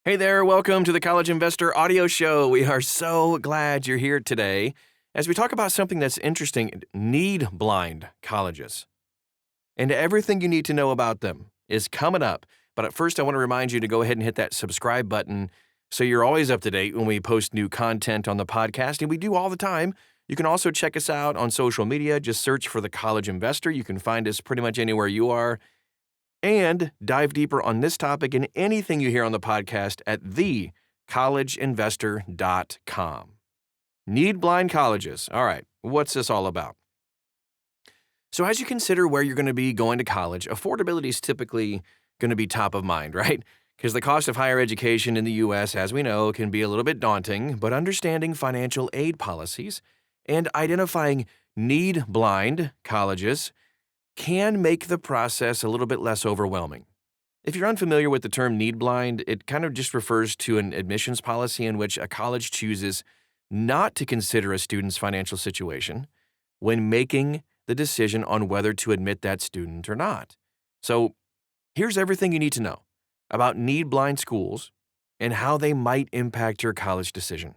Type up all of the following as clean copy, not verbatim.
Hey there, welcome to the College Investor Audio Show. We are so glad you're here today as we talk about something that's interesting, need-blind colleges. And everything you need to know about them is coming up. But at first, I want to remind you to go ahead and hit that subscribe button so you're always up to date when we post new content on the podcast, and we do all the time. You can also check us out on social media. Just search for the College Investor. You can find us pretty much anywhere you are. And dive deeper on this topic and anything you hear on the podcast at thecollegeinvestor.com. Need blind colleges. All right, what's this all about? So as you consider where you're going to be going to college, affordability is typically going to be top of mind, right? Because the cost of higher education in the U.S., as we know, can be a little bit daunting, but understanding financial aid policies and identifying need blind colleges can make the process a little bit less overwhelming. If you're unfamiliar with the term need blind, it kind of just refers to an admissions policy in which a college chooses not to consider a student's financial situation when making the decision on whether to admit that student or not. So here's everything you need to know about need blind schools and how they might impact your college decision.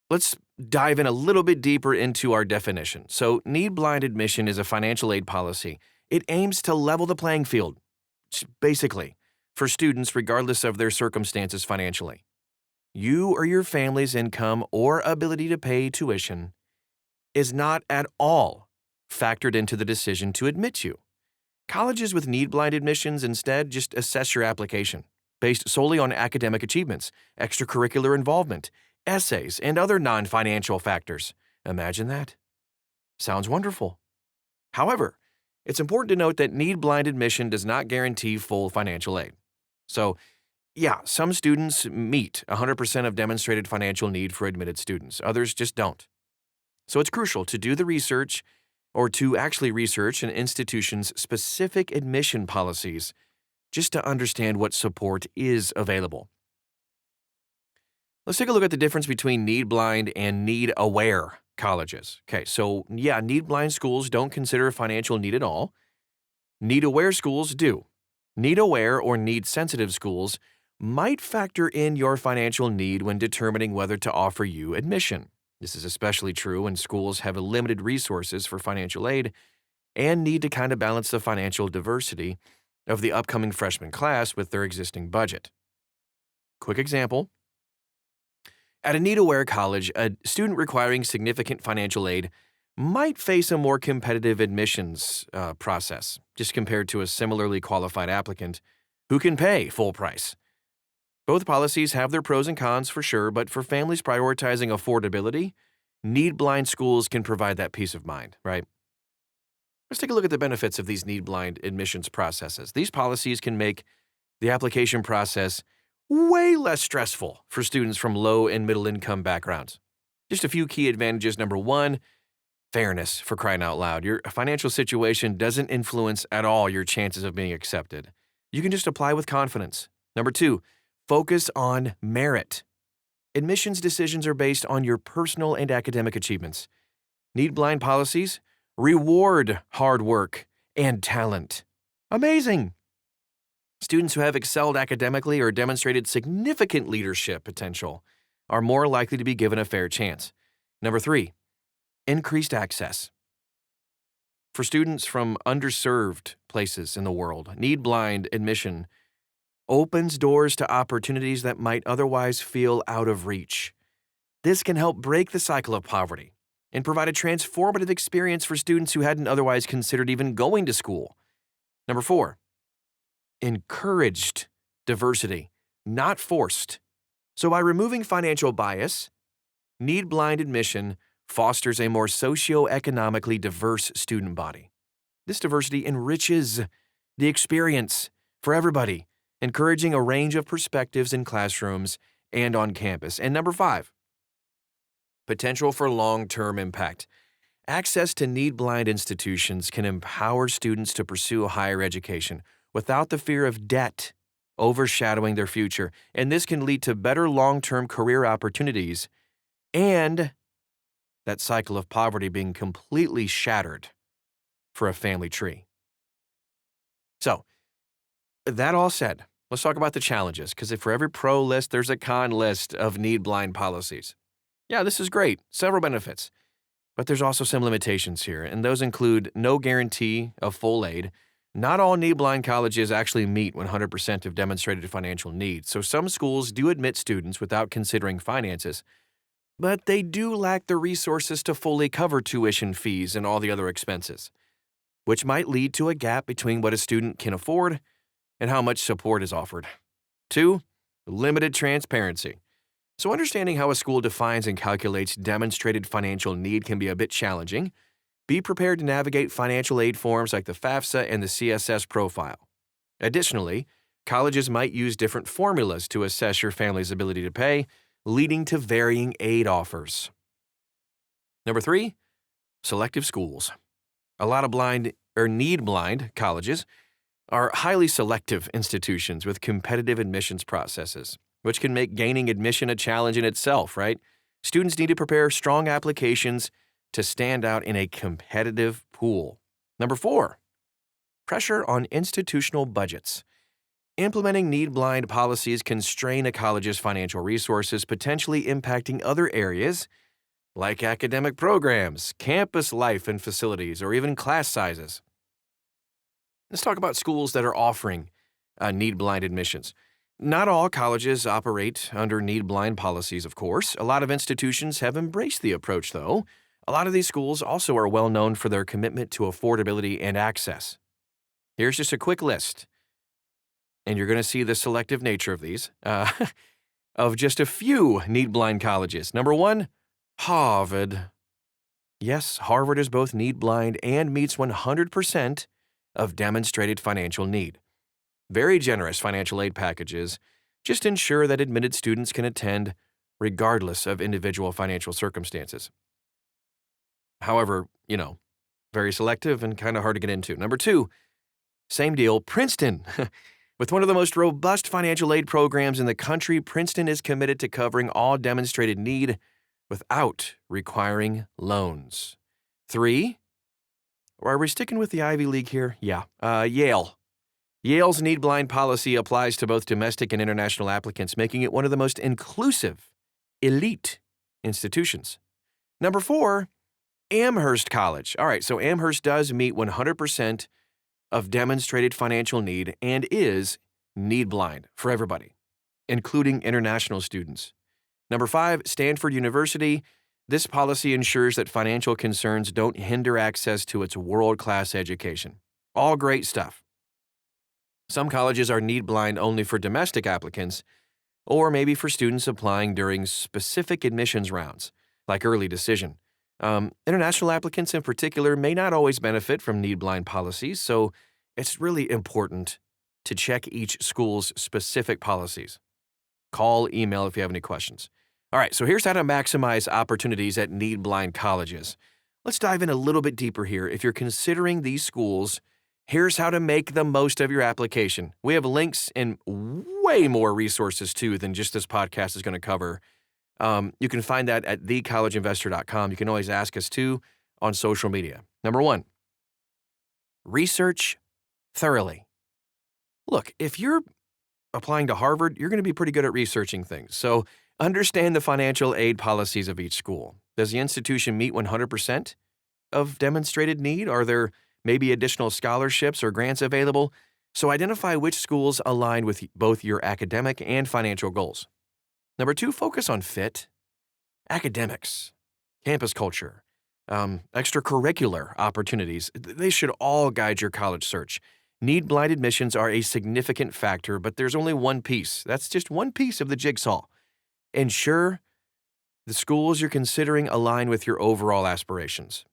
Let's dive in a little bit deeper into our definition. So, need-blind admission is a financial aid policy. It aims to level the playing field, basically, for students regardless of their circumstances financially. You or your family's income or ability to pay tuition is not at all factored into the decision to admit you. Colleges with need-blind admissions instead just assess your application based solely on academic achievements, extracurricular involvement, essays, and other non-financial factors. Imagine that. Sounds wonderful. However, it's important to note that need-blind admission does not guarantee full financial aid. So, yeah, some students meet 100% of demonstrated financial need for admitted students. Others just don't. So it's crucial to do the research or to actually research an institution's specific admission policies just to understand what support is available. Let's take a look at the difference between need-blind and need-aware colleges. Okay, so yeah, need-blind schools don't consider financial need at all. Need-aware schools do. Need-aware or need-sensitive schools might factor in your financial need when determining whether to offer you admission. This is especially true when schools have limited resources for financial aid and need to kind of balance the financial diversity of the upcoming freshman class with their existing budget. Quick example. At a need-aware college, a student requiring significant financial aid might face a more competitive admissions process, just compared to a similarly qualified applicant who can pay full price. Both policies have their pros and cons for sure, but for families prioritizing affordability, need-blind schools can provide that peace of mind, right? Let's take a look at the benefits of these need-blind admissions processes. These policies can make the application process way less stressful for students from low and middle income backgrounds. Just a few key advantages. Number one, fairness, for crying out loud. Your financial situation doesn't influence at all your chances of being accepted. You can just apply with confidence. Number two, focus on merit. Admissions decisions are based on your personal and academic achievements. Need-blind policies reward hard work and talent. Amazing! Students who have excelled academically or demonstrated significant leadership potential are more likely to be given a fair chance. Number three, increased access. For students from underserved places in the world, need-blind admission opens doors to opportunities that might otherwise feel out of reach. This can help break the cycle of poverty and provide a transformative experience for students who hadn't otherwise considered even going to school. Number four, encouraged diversity, not forced. So by removing financial bias, need-blind admission fosters a more socioeconomically diverse student body. This diversity enriches the experience for everybody, encouraging a range of perspectives in classrooms and on campus. And number five, potential for long-term impact. Access to need-blind institutions can empower students to pursue higher education without the fear of debt overshadowing their future, and this can lead to better long-term career opportunities and that cycle of poverty being completely shattered for a family tree. So, that all said, Let's talk about the challenges, because for every pro list, there's a con list of need blind policies. Yeah, this is great, several benefits. But there's also some limitations here, and those include no guarantee of full aid. Not all need blind colleges actually meet 100% of demonstrated financial need, so some schools do admit students without considering finances, but they do lack the resources to fully cover tuition fees and all the other expenses, which might lead to a gap between what a student can afford and how much support is offered. 2. Limited transparency. So understanding how a school defines and calculates demonstrated financial need can be a bit challenging. Be prepared to navigate financial aid forms like the FAFSA and the CSS profile. Additionally, colleges might use different formulas to assess your family's ability to pay, leading to varying aid offers. Number 3, selective schools. A lot of blind or need blind colleges are highly selective institutions with competitive admissions processes, which can make gaining admission a challenge in itself, right? Students need to prepare strong applications to stand out in a competitive pool. Number 4, pressure on institutional budgets. Implementing need-blind policies can strain a college's financial resources, potentially impacting other areas like academic programs, campus life and facilities, or even class sizes. Let's talk about schools that are offering need-blind admissions. Not all colleges operate under need-blind policies, of course. A lot of institutions have embraced the approach, though. A lot of these schools also are well known for their commitment to affordability and access. Here's just a quick list, and you're going to see the selective nature of these, of just a few need-blind colleges. Number 1, Harvard. Yes, Harvard is both need-blind and meets 100% of demonstrated financial need. Very generous financial aid packages just ensure that admitted students can attend regardless of individual financial circumstances. However, very selective and kind of hard to get into. Number 2, same deal, Princeton. With one of the most robust financial aid programs in the country, Princeton is committed to covering all demonstrated need without requiring loans. 3, or are we sticking with the Ivy League here? Yeah, Yale. Yale's need-blind policy applies to both domestic and international applicants, making it one of the most inclusive, elite institutions. Number 4, Amherst College. All right, so Amherst does meet 100% of demonstrated financial need and is need-blind for everybody, including international students. Number 5, Stanford University. This policy ensures that financial concerns don't hinder access to its world-class education. All great stuff. Some colleges are need-blind only for domestic applicants, or maybe for students applying during specific admissions rounds, like early decision. International applicants in particular may not always benefit from need-blind policies, so it's really important to check each school's specific policies. Call, email if you have any questions. All right, so here's how to maximize opportunities at need-blind colleges. Let's dive in a little bit deeper here. If you're considering these schools, here's how to make the most of your application. We have links and way more resources, too, than just this podcast is going to cover. You can find that at thecollegeinvestor.com. You can always ask us, too, on social media. Number 1, research thoroughly. Look, if you're applying to Harvard, you're going to be pretty good at researching things. So understand the financial aid policies of each school. Does the institution meet 100% of demonstrated need? Are there maybe additional scholarships or grants available? So identify which schools align with both your academic and financial goals. Number 2, focus on fit, academics, campus culture, extracurricular opportunities. They should all guide your college search. Need-blind admissions are a significant factor, but there's only one piece. That's just one piece of the jigsaw. Ensure the schools you're considering align with your overall aspirations.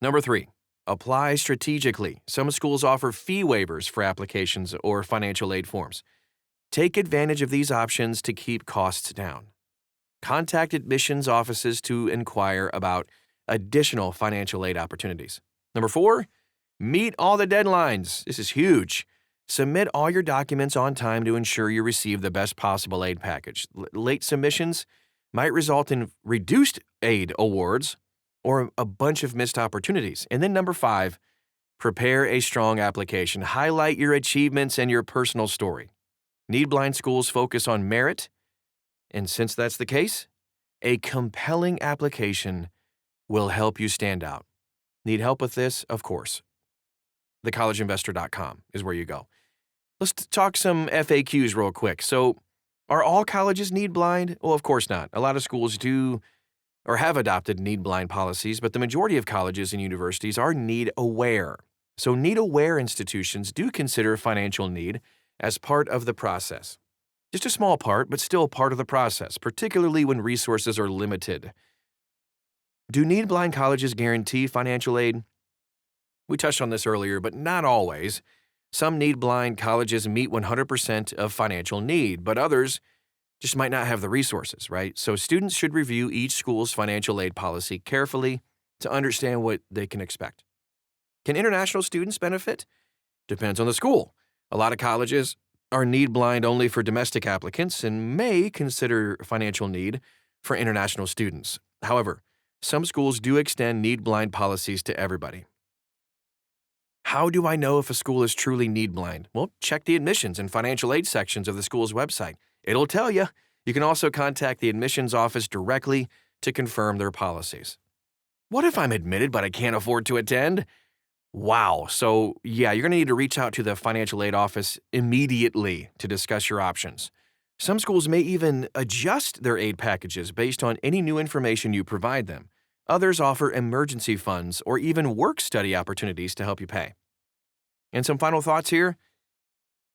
Number 3, apply strategically. Some schools offer fee waivers for applications or financial aid forms. Take advantage of these options to keep costs down. Contact admissions offices to inquire about additional financial aid opportunities. Number 4, meet all the deadlines. This is huge. Submit all your documents on time to ensure you receive the best possible aid package. Late submissions might result in reduced aid awards or a bunch of missed opportunities. And then number 5, Prepare a strong application. Highlight your achievements and your personal story. Need-blind schools focus on merit, and since that's the case, a compelling application will help you stand out. Need help with this? Of course. thecollegeinvestor.com is where you go. Let's talk some FAQs real quick. So, are all colleges need-blind? Well, of course not. A lot of schools do or have adopted need-blind policies, but the majority of colleges and universities are need-aware. So, need-aware institutions do consider financial need as part of the process. Just a small part, but still part of the process, particularly when resources are limited. Do need-blind colleges guarantee financial aid? We touched on this earlier, but not always. Some need-blind colleges meet 100% of financial need, but others just might not have the resources, right? So students should review each school's financial aid policy carefully to understand what they can expect. Can international students benefit? Depends on the school. A lot of colleges are need-blind only for domestic applicants and may consider financial need for international students. However, some schools do extend need-blind policies to everybody. How do I know if a school is truly need-blind? Well, check the admissions and financial aid sections of the school's website. It'll tell you. You can also contact the admissions office directly to confirm their policies. What if I'm admitted but I can't afford to attend? Wow. So, yeah, you're going to need to reach out to the financial aid office immediately to discuss your options. Some schools may even adjust their aid packages based on any new information you provide them. Others offer emergency funds or even work-study opportunities to help you pay. And some final thoughts here.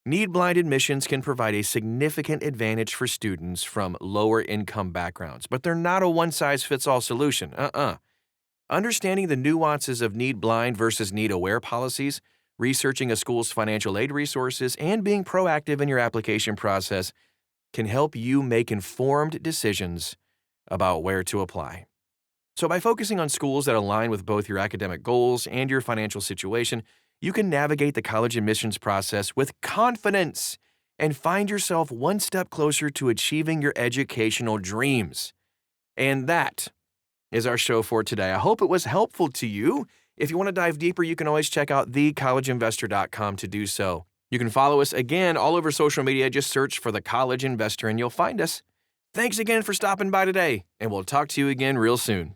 Need-blind admissions can provide a significant advantage for students from lower-income backgrounds, but they're not a one-size-fits-all solution. Understanding the nuances of need-blind versus need-aware policies, researching a school's financial aid resources, and being proactive in your application process can help you make informed decisions about where to apply. So by focusing on schools that align with both your academic goals and your financial situation, you can navigate the college admissions process with confidence and find yourself one step closer to achieving your educational dreams. And that is our show for today. I hope it was helpful to you. If you want to dive deeper, you can always check out thecollegeinvestor.com to do so. You can follow us again all over social media. Just search for The College Investor and you'll find us. Thanks again for stopping by today, and we'll talk to you again real soon.